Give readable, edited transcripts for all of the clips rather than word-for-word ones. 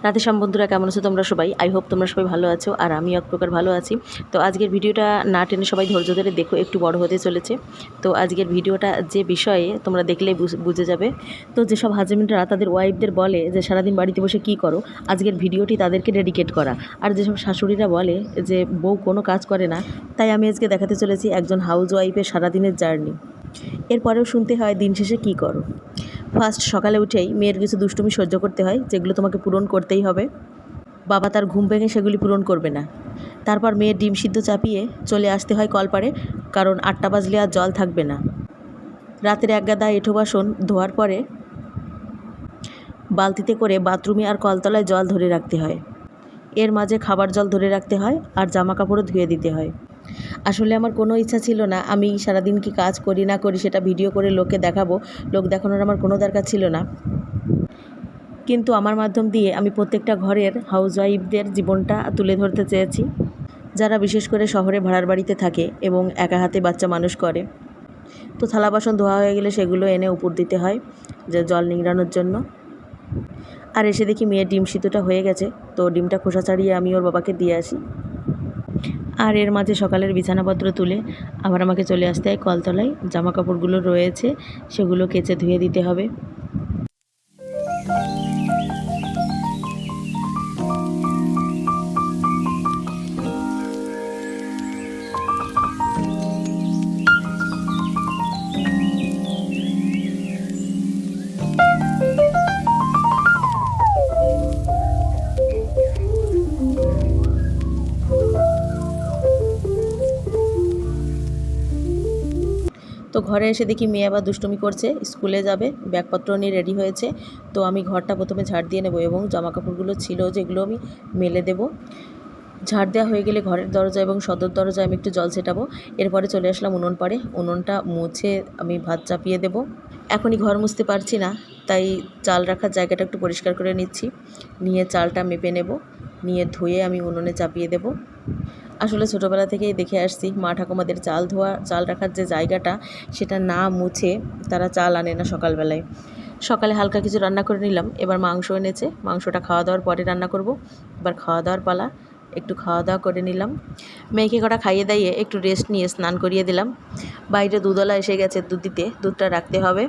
রাধে শ্যাম বন্ধুরা, কেমন আছো তোমরা সবাই? আই হোপ তোমরা সবাই ভালো আছো, আর আমি এক প্রকার ভালো আছি। তো আজকের ভিডিওটা না টেনে সবাই ধৈর্য ধরে দেখো, একটু বড় হতে চলেছে। তো আজকের ভিডিওটা যে বিষয়ে তোমরা দেখলেই বুঝে যাবে। তো যেসব হাজবেন্ডরা তাদের ওয়াইফদের বলে যে সারাদিন বাড়িতে বসে কী করো, আজকের ভিডিওটি তাদেরকে ডেডিকেট করা। আর যেসব শাশুড়িরা বলে যে বউ কোনো কাজ করে না, তাই আমি আজকে দেখাতে চলেছি একজন হাউস ওয়াইফের সারাদিনের জার্নি। এরপরেও শুনতে হয় দিন শেষে কী করো। ফার্স্ট সকালে উঠেই মেয়ের কিছু দুষ্টুমি সহ্য করতে হয়, যেগুলো তোমাকে পূরণ করতেই হবে। বাবা তার ঘুম ভেঙে সেগুলি পূরণ করবে না। তারপর মেয়ের ডিম সিদ্ধ চাপিয়ে চলে আসতে হয় কলপাড়ে, কারণ 8টা বাজলে আর জল থাকবে না। রাতের এক গাদা এঁঠো বাসন ধোয়ার পরে বালতিতে করে বাথরুমে আর কলতলায় জল ধরে রাখতে হয়। এর মাঝে খাবার জল ধরে রাখতে হয়, আর জামা কাপড়ও ধুয়ে দিতে হয়। আসলে আমার কোনো ইচ্ছা ছিল না আমি সারাদিন কি কাজ করি না করি সেটা ভিডিও করে লোককে দেখাবো। লোক দেখানোর আমার কোনো দরকার ছিল না, কিন্তু আমার মাধ্যম দিয়ে আমি প্রত্যেকটা ঘরের হাউসওয়াইফদের জীবনটা তুলে ধরতে চেয়েছি, যারা বিশেষ করে শহরে ভাড়ার বাড়িতে থাকে এবং একা হাতে বাচ্চা মানুষ করে। তো থালা বাসন ধোয়া হয়ে গেলে সেগুলো এনে উপর দিতে হয় যে জল নিংড়ানোর জন্য। আর এসে দেখি মেয়ের ডিম সিদ্ধটা হয়ে গেছে, তো ডিমটা খোসা ছাড়িয়ে আমি ওর বাবাকে দিয়ে আসি। আর এর মাঝে সকালের বিছানাপত্র তুলে আবার আমাকে চলে আসতে হয় কলতলায়। জামা কাপড়গুলো রয়েছে সেগুলো কেচে ধুয়ে দিতে হবে। তো ঘরে এসে দেখি মেয়ে আবার দুষ্টুমি করছে, স্কুলে যাবে, ব্যাগপত্র নিয়ে রেডি হয়েছে। তো আমি ঘরটা প্রথমে ঝাড় দিয়ে নেব এবং জামাকাপড়গুলো ছিল যেগুলো আমি মেলে দেব। ঝাড় দেওয়া হয়ে গেলে ঘরের দরজা এবং সদর দরজায় আমি একটু জল ছেটাবো। এরপরে চলে আসলাম উনুন পাড়ে, উনুনটা মুছে আমি ভাত চাপিয়ে দেব। এখনই ঘর মুছতে পারছি না, তাই চাল রাখার জায়গাটা একটু পরিষ্কার করে নিচ্ছি। নিয়ে চালটা মেপে নেব, নিয়ে ধুয়ে আমি উনুনে চাপিয়ে দেব। আসলে ছোটোবেলা থেকেই দেখে আসছি মা ঠাকুমাদের চাল রাখার যে জায়গাটা, সেটা না মুছে তারা চাল আনে না সকালবেলায়। সকালে হালকা কিছু রান্না করে নিলাম, এবার মাংস এনেছে, মাংসটা খাওয়া দাওয়ার পরে রান্না করব। এবার খাওয়া দাওয়ার পালা, একটু খাওয়া দাওয়া করে নিলাম। মেয়েকে কটা খাইয়ে দাইয়ে একটু রেস্ট নিয়ে স্নান করিয়ে দিলাম। বাইরে দুধওয়ালা এসে গেছে দুধ দিতে, দুধটা রাখতে হবে।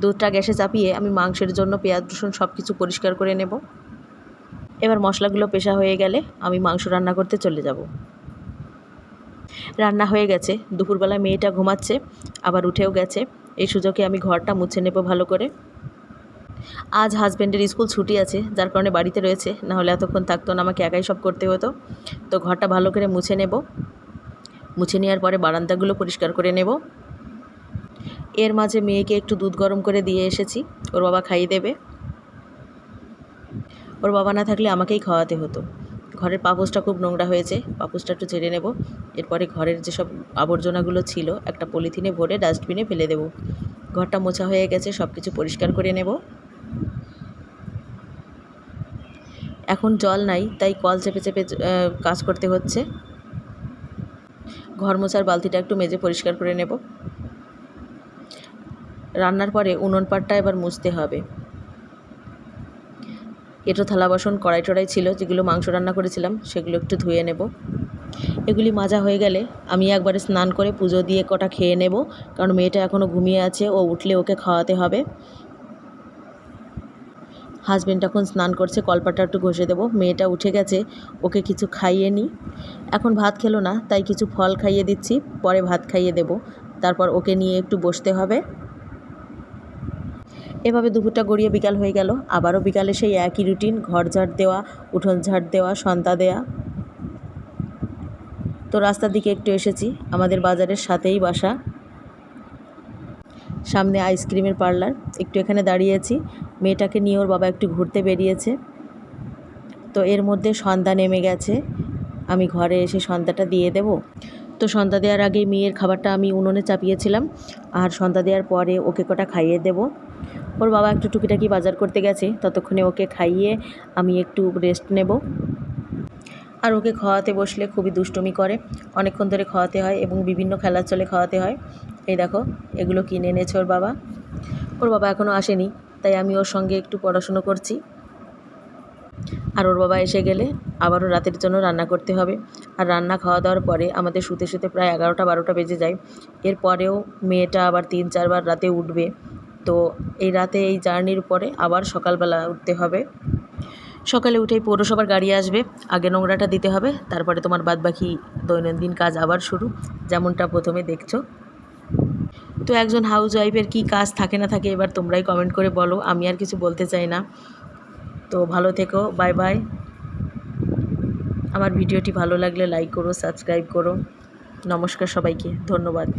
দুধটা গ্যাসে চাপিয়ে আমি মাংসের জন্য পেঁয়াজ রসুন সব কিছু পরিষ্কার করে নেব। এবার মশলাগুলো পেশা হয়ে গেলে আমি মাংস রান্না করতে চলে যাব। রান্না হয়ে গেছে, দুপুরবেলা মেয়েটা ঘুমাচ্ছে, আবার উঠেও গেছে। এই সুযোগে আমি ঘরটা মুছে নেব ভালো করে। আজ হাজব্যান্ডের স্কুল ছুটি আছে, যার কারণে বাড়িতে রয়েছে, নাহলে এতক্ষণ থাকতো না, আমাকে একাই সব করতে হতো। তো ঘরটা ভালো করে মুছে নেব। মুছে নেওয়ার পরে বারান্দাগুলো পরিষ্কার করে নেব। এর মাঝে মেয়েকে একটু দুধ গরম করে দিয়ে এসেছি, ওর বাবা খাইয়ে দেবে। ওর বাবা না থাকলে আমাকেই খাওয়াতে হতো। ঘরের পাপোশটা খুব নোংরা হয়েছে, পাপোশটা একটু ঝেড়ে নেব। এরপরে ঘরের যেসব আবর্জনাগুলো ছিল একটা পলিথিনে ভরে ডাস্টবিনে ফেলে দেব। ঘরটা মোছা হয়ে গেছে, সব কিছু পরিষ্কার করে নেব। এখন জল নাই, তাই কল চেপে চেপে কাজ করতে হচ্ছে। ঘর মোছার বালতিটা একটু মেজে পরিষ্কার করে নেব। রান্নার পরে উনুন পাড়টা এবার মুছতে হবে। এঁটো থালা বাসন কড়াই টড়াই ছিল যেগুলো মাংস রান্না করেছিলাম, সেগুলো একটু ধুয়ে নেব। এগুলি মাজা হয়ে গেলে আমি একবারে স্নান করে পুজো দিয়ে কটা খেয়ে নেব, কারণ মেয়েটা এখনও ঘুমিয়ে আছে, ও উঠলে ওকে খাওয়াতে হবে। হাজব্যান্ড এখন স্নান করছে, কলপাটা একটু ঘষে দেবো। মেয়েটা উঠে গেছে, ওকে কিছু খাইয়ে নিই। এখন ভাত খেলো না, তাই কিছু ফল খাইয়ে দিচ্ছি, পরে ভাত খাইয়ে দেব। তারপর ওকে নিয়ে একটু বসতে হবে। এভাবে দুপুরটা গড়িয়ে বিকাল হয়ে গেল। আবারও বিকালে সেই একই রুটিন, ঘর ঝাড় দেওয়া, উঠোন ঝাড় দেওয়া, সন্ধ্যা দেওয়া। তো রাস্তার দিকে একটু এসেছি, আমাদের বাজারের সাথেই বাসা, সামনে আইসক্রিমের পার্লার। একটু এখানে দাঁড়িয়েছি, মেয়েটাকে নিয়ে ওর বাবা একটু ঘুরতে বেরিয়েছে। তো এর মধ্যে সন্ধ্যা নেমে গেছে, আমি ঘরে এসে সন্ধ্যাটা দিয়ে দেব। তো সন্ধ্যা দেওয়ার আগে মেয়ের খাবারটা আমি উনুনে চাপিয়েছিলাম, আর সন্ধ্যা দেওয়ার পরে ওকে কটা খাইয়ে দেব। ওর বাবা একটু টুকিটাকি বাজার করতে গেছে, ততক্ষণে ওকে খাইয়ে আমি একটু রেস্ট নেব। আর ওকে খাওয়াতে বসলে খুবই দুষ্টুমি করে, অনেকক্ষণ ধরে খাওয়াতে হয় এবং বিভিন্ন খেলার চলে খাওয়াতে হয়। এই দেখো, এগুলো কিনে এনেছে ওর বাবা। ওর বাবা এখনও আসেনি, তাই আমি ওর সঙ্গে একটু পড়াশুনো করছি। আর ওর বাবা এসে গেলে আবারও রাতের জন্য রান্না করতে হবে। আর রান্না খাওয়া দাওয়ার পরে আমাদের শুতে শুতে প্রায় 11টা-12টা বেজে যায়। এরপরেও মেয়েটা আবার 3-4 বার রাতে উঠবে। তো এই রাতে এই জার্নির পরে আবার সকালবেলা উঠতে হবে। সকালে উঠেই পৌরসভার গাড়ি আসবে, আগে নোংরাটা দিতে হবে, তারপরে তোমার বাদবাকি দৈনন্দিন কাজ আবার শুরু, যেমনটা প্রথমে দেখছো। তো একজন হাউস ওয়াইফের কী কাজ থাকে না থাকে এবার তোমরাই কমেন্ট করে বলো, আমি আর কিছু বলতে চাই না। তো ভালো থেকো, বাই বাই। আমার ভিডিওটি ভালো লাগলে লাইক করো, সাবস্ক্রাইব করো। নমস্কার সবাইকে, ধন্যবাদ।